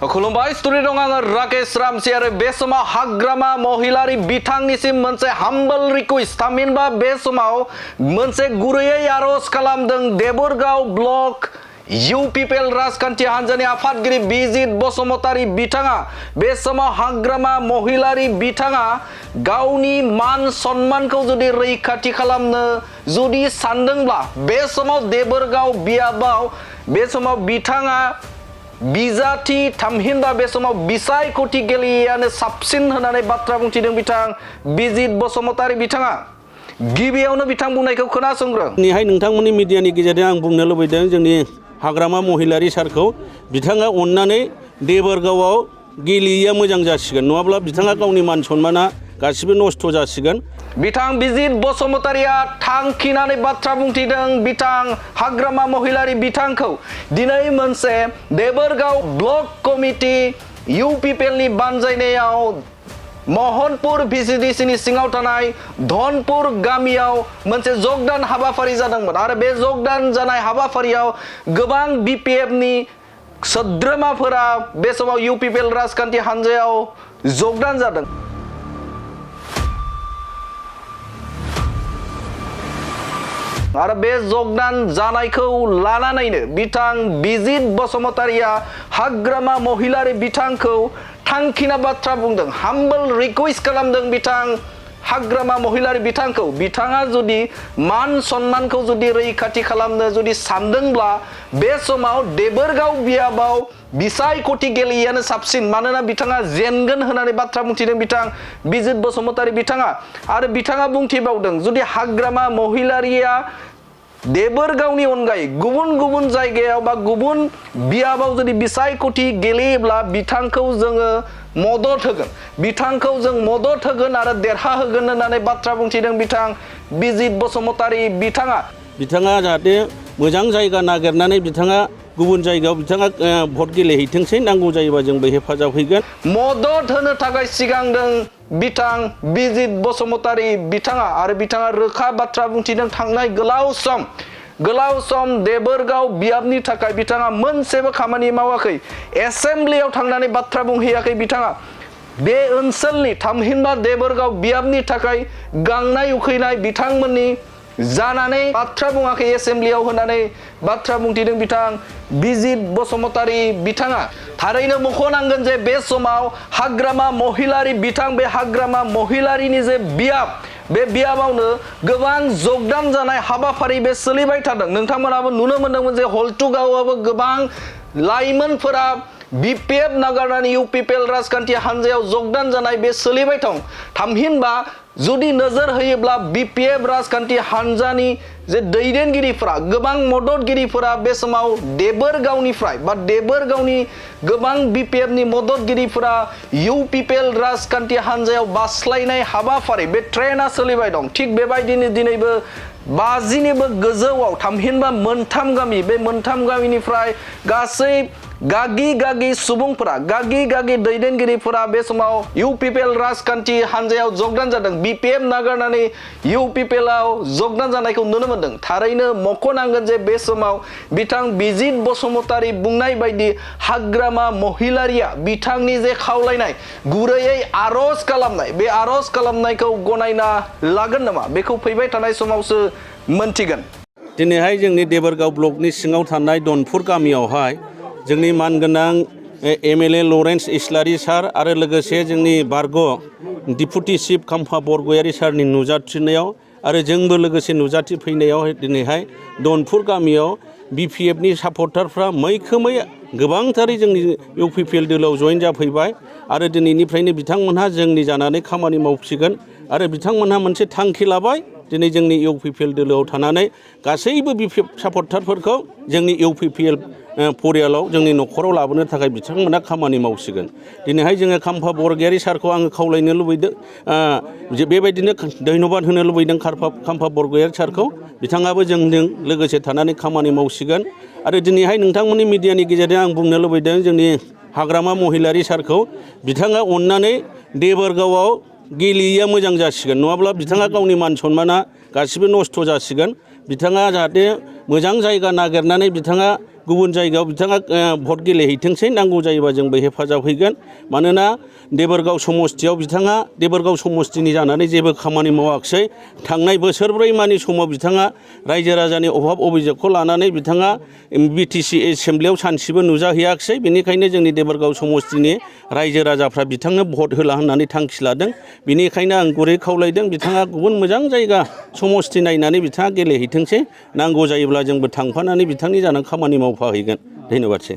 खुलुमबाय स्टुडिअ दं आङो राकेश रामसि आरो बे समाव हाग्रामा महिलारि बिथांनिसिम मोनसे हाम्बल रिक्वेस्ट थामहिनबा बे समाव मोनसे गुरैयै आरज खालामदों देबोरगाव ब्लक इउपिपिएल राजखान्थि हान्जानि आफादगिरि बिजित बसुमतारी बिथाङा बे समाव हाग्रामा महिलारि बिथाङा गावनि मान सन्मानखौ जुदि रैखाथि खालामनो जुदि सानदोंब्ला बे समाव देबोरगाव बियाबाव बे समाव बिथाङा बिजाथि थामहिनबा बे समाव बिसायख'थि गेलेयैयानो साबसिन होननानै बाथ्रा बुंथिदों बिथां बिजित बसुमतारी बिथाङा गिबियावनो बिथां बुंनायखौ खोनासंग्रो। दिनैहाय नोंथांमोननि मिडियानि गेजेरजों आं बुंनो लुबैदों जोंनि हाग्रामा महिलारि सारखौ बिथाङा अननानै देबोरगावआव गेलेयैया मोजां जासिगोन नङाब्ला बिथाङा गावनि मान सन्माना गासिबो नस्थ' जासिगोन। बिथां बिजित बसुमतारीया थांखिनानै बाथ्रा बुंथिदों बिथां हाग्रामा महिलारि बिथांखौ दिनै मोनसे देबोरगाव ब्लक कमिटि इउपिपिएलनि बानजायनायाव महनपुर भिसिडिसिनि सिङाव थानाय धनपुर गामियाव मोनसे जगदान हाबाफारि जादोंमोन आरो बे जगदान जानाय हाबाफारियाव गोबां बिपिएफनि सोद्रोमाफोरा बे समाव इउपिपिएल राजखान्थि हान्जायाव जगदान जादों। आरो बे जगदान जानायखौ लानानैनो बिथां बिजित बसुमतारीया हाग्रामा महिलारि बिथांखौ थांखिना बाथ्रा बुंदों हाम्बल रिक्वेस्ट खालामदों बिथां हाग्रामा महिलारि बिथांखौ बिथाङा जुदि मान सन्मानखौ जुदि रैखाथि खालामनो जुदि सानदोंब्ला बे समाव देबोरगाव बियाबाव बिसायख'थि गेलेयैयानो साबसिन मानोना बिथाङा जेनगोन होननानै बाथ्रा बुंथिदों बिथां बिजित बसुमतारी बिथाङा आरो बिथाङा बुंथिबावदों जुदि हाग्रामा महिलारिया देबोरगावनि अनगायै गुबुन गुबुन जायगायाव बा गुबुन बियाबाव जुदि बिसायख'थि गेलेयोब्ला बिथांखौ जोङो मदद होगोन बिथांखौ जों मदद होगोन आरो देरहा होगोन होननानै बाथ्रा बुंथिदों बिथां बिजित बसुमतारी बिथाङा जाहाथे मोजां जायगा नागिरनानै बिथाङा गुबुन जायगायाव बिथाङा भट गेलेहैथोंसै नांगौ जायोबा जोंबो हेफाजाब हैगोन मदद होनो थाखाय सिगांदों बिथां बिजित बसुमतारी बिथाङा आरो बिथाङा रोखा बाथ्रा बुंथिदों थांनाय गोलाव सम देबोरगाव बियाबनि थाखाय बिथाङा मोनसेबो खामानि मावाखै एसेम्ब्लियाव थांनानै बाथ्रा बुंहैयाखै बिथाङा बे ओनसोलनि थामहिनबा देबोरगाव बियाबनि थाखाय गांनाय उखैनाय बिथांमोननि जानानै बाथ्रा बुङाखै एसेम्ब्लियाव होननानै बाथ्रा बुंथिदों बिथां बिजित बसुमतारी बिथाङा थारैनो मख'नांगोन जे बे समाव हाग्रामा महिलारि बिथां बे हाग्रामा महिलारिनि जे बियाब बे बियाबावनो गोबां जगदान जानाय हाबाफारि बे सोलिबाय थादों नोंथांमोनाबो नुनो मोनदोंमोन जे हल्टुगावआवबो गोबां लाइमोनफोरा बिपिएफ नागारनानै इउपिपिएल राजखान्थि हान्जायाव जगदान जानाय बे सोलिबाय दं थामहिनबा जुदि नोजोर होयोब्ला बिपिएफ राजखान्थि हान्जानि जे दैदेनगिरिफोरा गोबां मददगिरिफोरा बे समाव देबोरगावनिफ्राय बा देबोरगावनि गोबां बिपिएफनि मददगिरिफोरा इउपिपिएल राजखान्थि हान्जायाव बास्लायनाय हाबाफारि बे ट्रेना सोलिबाय दं थिग बेबायदिनो दिनैबो 50निबो गोजौआव थामहिनबा मोनथाम गामि बे मोनथाम गामिनिफ्राय गासै गागि सुबुंफोरा गागि दैदेनगिरिफोरा बे समाव इउपिपिएल राजखान्थि हान्जायाव जगदान जादों बिपिएफ नागारनानै इउपिपिएलआव जगदान जानायखौ नुनो मोनदों थारैनो मख'नांगोन जे बे समाव बिथां बिजित बसुमतारी बुंनाय बायदि हाग्रामा महिलारिया बिथांनि जे खावलायनाय गुरैयै आरज खालामनाय बे आरज खालामनायखौ गनायना लागोन नामा बेखौ फैबाय थानाय समावसो मोनथिगोन। दिनैहाय जोंनि देबोरगाव ब्लकनि सिङाव थानाय धनपुर गामियावहाय जोंनि मानगोनां एमएलए लरेन्स इस्लारि सार आरो लोगोसे जोंनि बारग' डिपुटि चिफ खाम्फा बरगयारि सारनि नुजाथिनायाव आरो जोंबो लोगोसे नुजाथि फैनायाव दिनैहाय धनपुर गामियाव बिपिएफनि सापर्टारफ्रा मैखोमै गोबांथारै जोंनि इउपिपिएल दोलोआव जयेन जाफैबाय आरो दिनैनिफ्रायनो बिथांमोनहा जोंनि जानानै खामानि मावसिगोन आरो बिथांमोनहा मोनसे थांखि लाबाय दिनै जोंनि इउपिपिएल दोलोआव थानानै गासैबो बिपिएफ सापर्टारफोरखौ जोंनि इउपिपिएल परियालाव जोंनि न'खराव लाबोनो थाखाय बिथांमोना खामानि मावसिगोन दिनैहाय जोङो खाम्फा बरगयारि सारखौ आङो खावलायनो लुबैदों बेबायदिनो धन्यबाद होनो लुबैदों खाम्फा बरगयारि सारखौ बिथाङाबो जोंजों लोगोसे थानानै खामानि मावसिगोन आरो दिनैहाय नोंथांमोननि मिडियानि गेजेरजों आं बुंनो लुबैदों जोंनि हाग्रामा महिलारि सारखौ बिथाङा अननानै देबोरगावआव गेलेयैया मोजां जासिगोन नङाब्ला बिथाङा गावनि मान सन्माना गासिबो नस्थ' जासिगोन बिथाङा जाहाथे मोजां जायगा नागिरनानै बिथाङा गुबुन जायगायाव बिथाङा भट गेलेहैथोंसै नांगौ जायोबा जोंबो हेफाजाब हैगोन मानोना देबोरगाव समस्तियाव बिथाङा देबोरगाव समस्तिनि जानानै जेबो खामानि मावाखिसै थांनाय बोसोरब्रै मानि समाव बिथाङा रायजो राजानि अभाब अभिजोगखौ लानानै बिथाङा बिटिसि एसेम्ब्लियाव सानसेबो नुजाहैयाखिसै बेनिखायनो जोंनि देबोरगाव समस्तिनि रायजो राजाफ्रा बिथांनो भट होला होननानै थांखि लादों बेनिखायनो आं गुरै खावलायदों बिथाङा गुबुन मोजां जायगा समस्ति नायनानै बिथाङा गेलेहैथोंसै नांगौ जायोब्ला जोंबो थांफानानै बिथांनि जानानै खामानि मावफाहैगोन धन्यबादसै